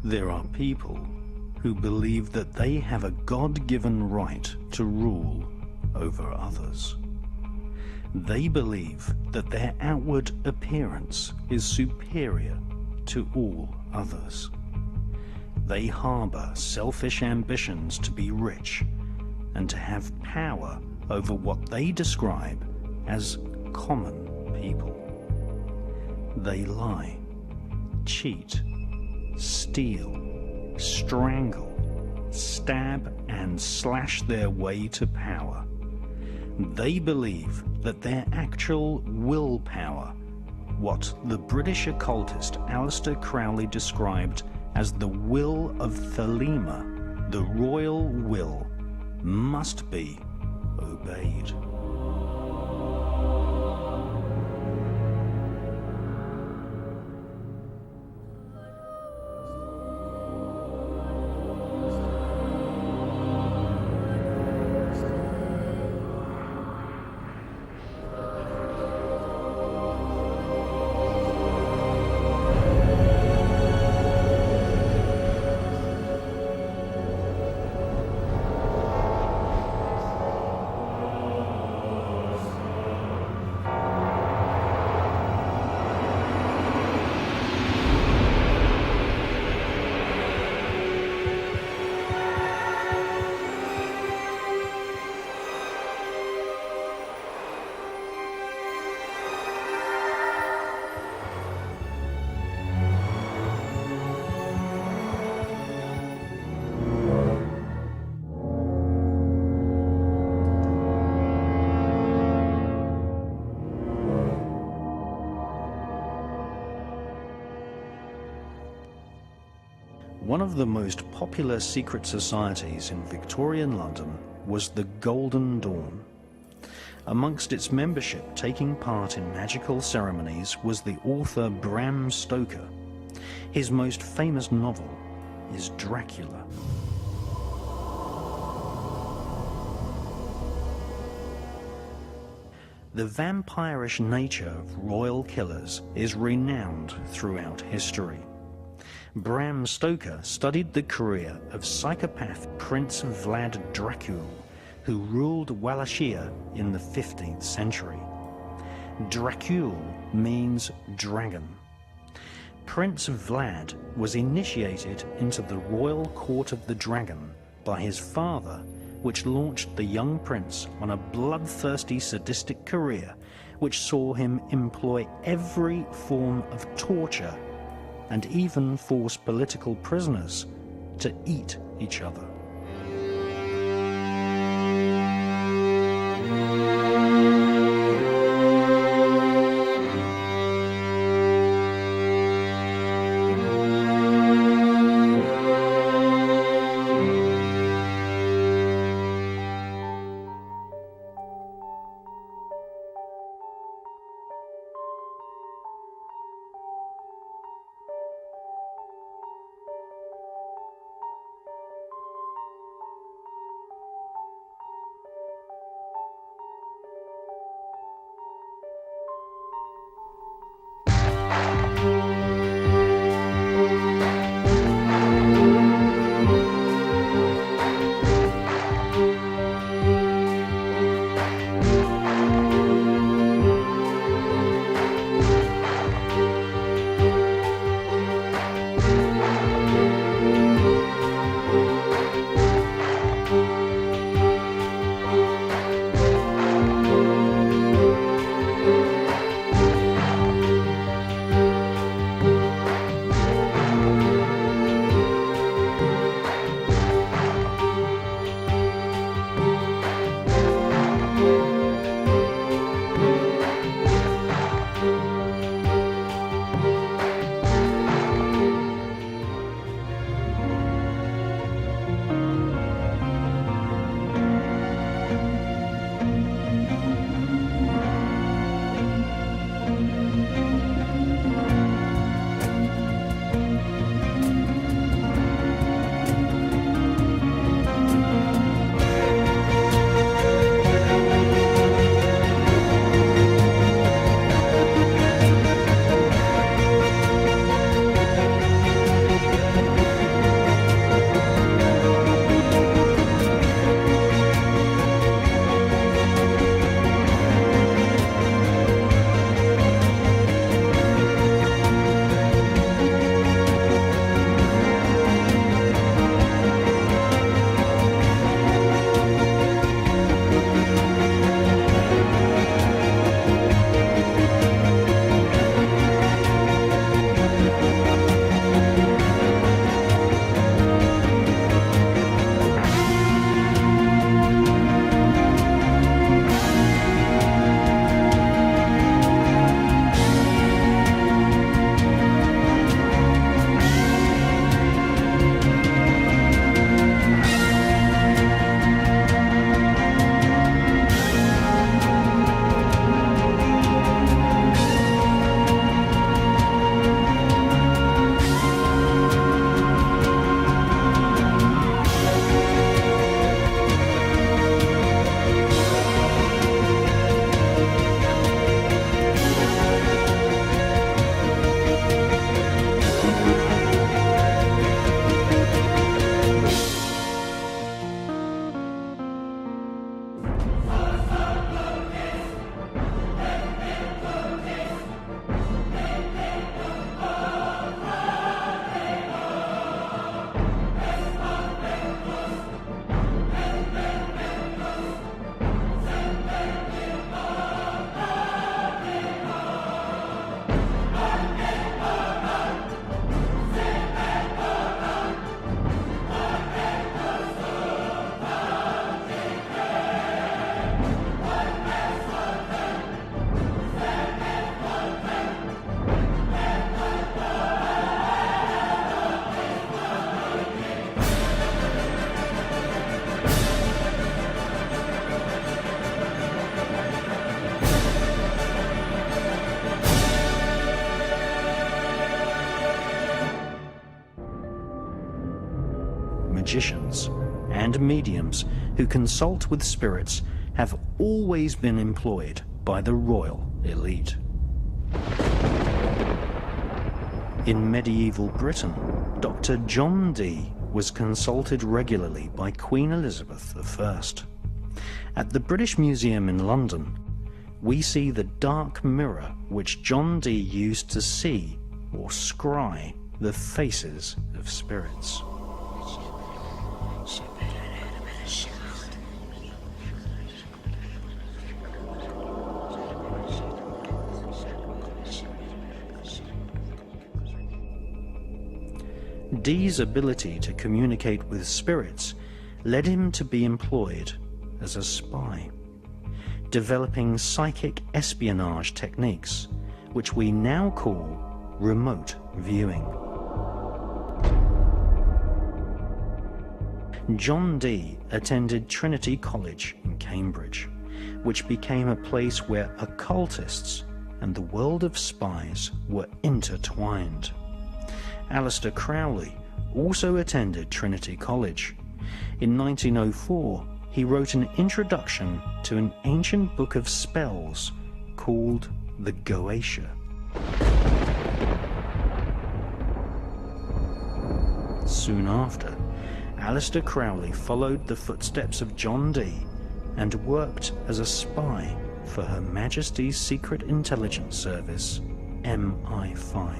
There are people who believe that they have a God-given right to rule over others. They believe that their outward appearance is superior to all others. They harbor selfish ambitions to be rich and to have power over what they describe as common people. They lie, cheat, steal, strangle, stab, and slash their way to power. They believe that their actual willpower, what the British occultist Aleister Crowley described as the will of Thelema, the royal will, must be obeyed. One of the most popular secret societies in Victorian London was the Golden Dawn. Amongst its membership taking part in magical ceremonies was the author Bram Stoker. His most famous novel is Dracula. The vampirish nature of royal killers is renowned throughout history. Bram Stoker studied the career of psychopath Prince Vlad Dracul, who ruled Wallachia in the 15th century. Dracul means dragon. Prince Vlad was initiated into the royal court of the dragon by his father, which launched the young prince on a bloodthirsty sadistic career which saw him employ every form of torture and even force political prisoners to eat each other. magicians and mediums who consult with spirits have always been employed by the royal elite. In medieval Britain, Dr. John Dee was consulted regularly by Queen Elizabeth I. At the British Museum in London, we see the dark mirror which John Dee used to see or scry the faces of spirits. Dee's ability to communicate with spirits led him to be employed as a spy, developing psychic espionage techniques, which we now call remote viewing. John Dee attended Trinity College in Cambridge, which became a place where occultists and the world of spies were intertwined. Aleister Crowley also attended Trinity College. In 1904, he wrote an introduction to an ancient book of spells called the Goetia. Soon after, Aleister Crowley followed the footsteps of John Dee and worked as a spy for Her Majesty's Secret Intelligence Service, MI5.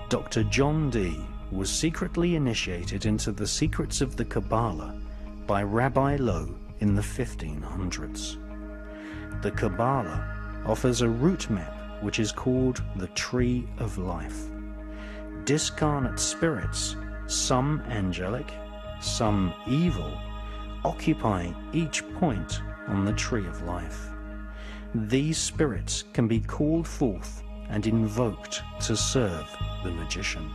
Dr. John Dee was secretly initiated into the secrets of the Kabbalah by Rabbi Lowe in the 1500s. The Kabbalah offers a route map which is called the Tree of Life. Discarnate spirits, some angelic, some evil, occupy each point on the Tree of Life. These spirits can be called forth and invoked to serve the magician.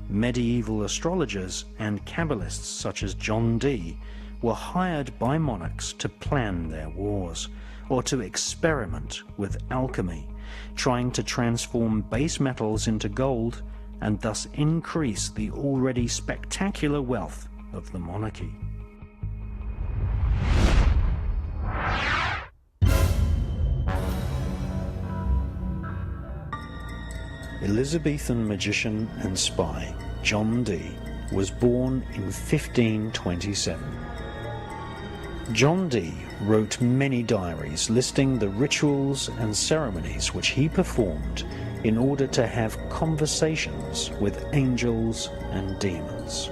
Medieval astrologers and Kabbalists such as John Dee were hired by monarchs to plan their wars or to experiment with alchemy, trying to transform base metals into gold and thus increase the already spectacular wealth of the monarchy. Elizabethan magician and spy John Dee was born in 1527. John Dee wrote many diaries listing the rituals and ceremonies which he performed in order to have conversations with angels and demons.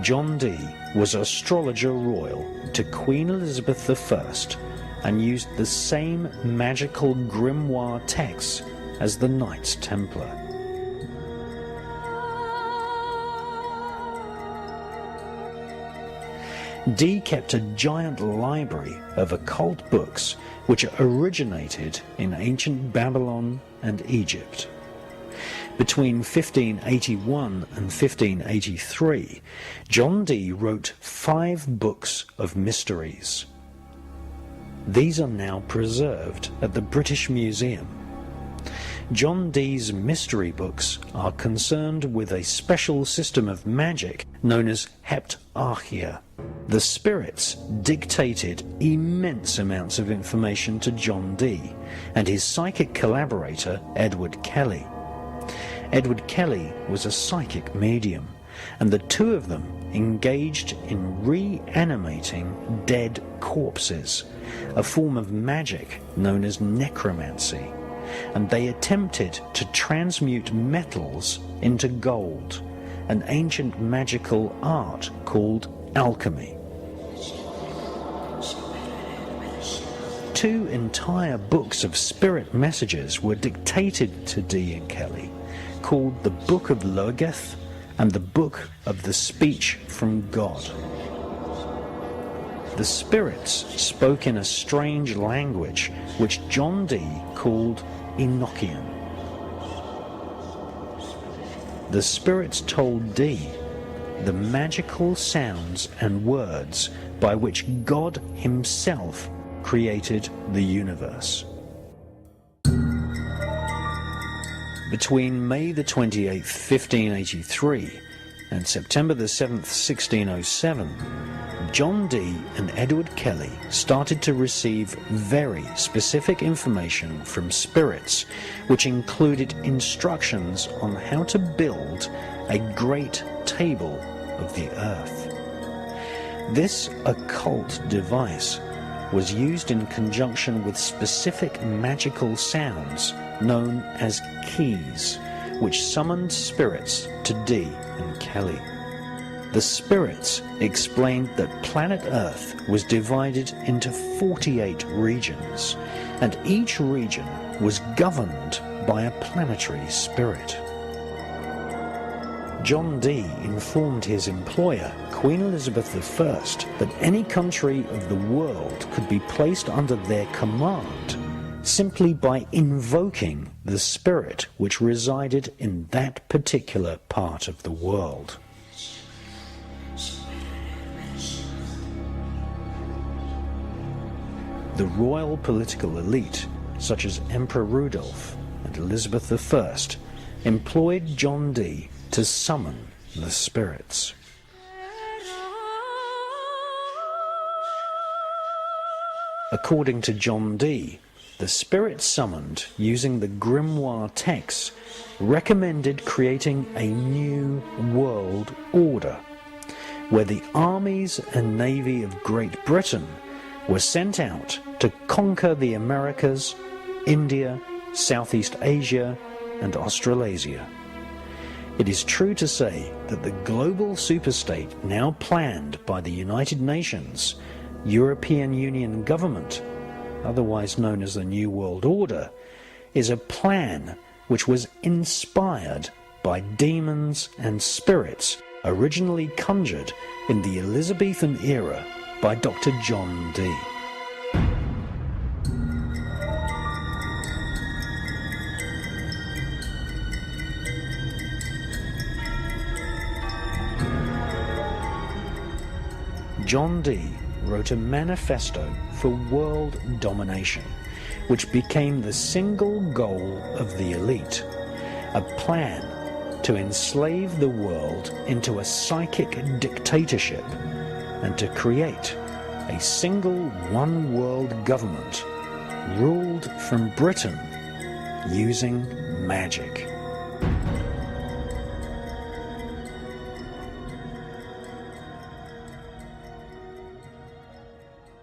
John Dee was astrologer royal to Queen Elizabeth I and used the same magical grimoire texts as the Knights Templar. Dee kept a giant library of occult books which originated in ancient Babylon and Egypt. Between 1581 and 1583, John Dee wrote 5 books of mysteries. These are now preserved at the British Museum. John Dee's mystery books are concerned with a special system of magic known as heptarchia. The spirits dictated immense amounts of information to John Dee and his psychic collaborator Edward Kelly. Edward Kelly was a psychic medium, and the two of them engaged in reanimating dead corpses, a form of magic known as necromancy, and they attempted to transmute metals into gold, an ancient magical art called alchemy. 2 entire books of spirit messages were dictated to Dee and Kelly, called the Book of Logeth and the Book of the Speech from God. The spirits spoke in a strange language which John Dee called Enochian. The spirits told Dee the magical sounds and words by which God himself created the universe. Between May the 28th, 1583 and September the 7th, 1607, John Dee and Edward Kelly started to receive very specific information from spirits, which included instructions on how to build a great table of the earth. This occult device was used in conjunction with specific magical sounds known as keys, which summoned spirits to Dee and Kelly. The spirits explained that planet Earth was divided into 48 regions, and each region was governed by a planetary spirit. John Dee informed his employer, Queen Elizabeth I, that any country of the world could be placed under their command simply by invoking the spirit which resided in that particular part of the world. The royal political elite, such as Emperor Rudolph and Elizabeth I, employed John Dee to summon the spirits. According to John Dee, the spirits summoned using the grimoire texts recommended creating a new world order, where the armies and navy of Great Britain were sent out to conquer the Americas, India, Southeast Asia, and Australasia. It is true to say that the global superstate now planned by the United Nations, European Union government, otherwise known as the New World Order, is a plan which was inspired by demons and spirits originally conjured in the Elizabethan era by Dr. John Dee. John Dee wrote a manifesto for world domination, which became the single goal of the elite, a plan to enslave the world into a psychic dictatorship and to create a single one-world government ruled from Britain using magic.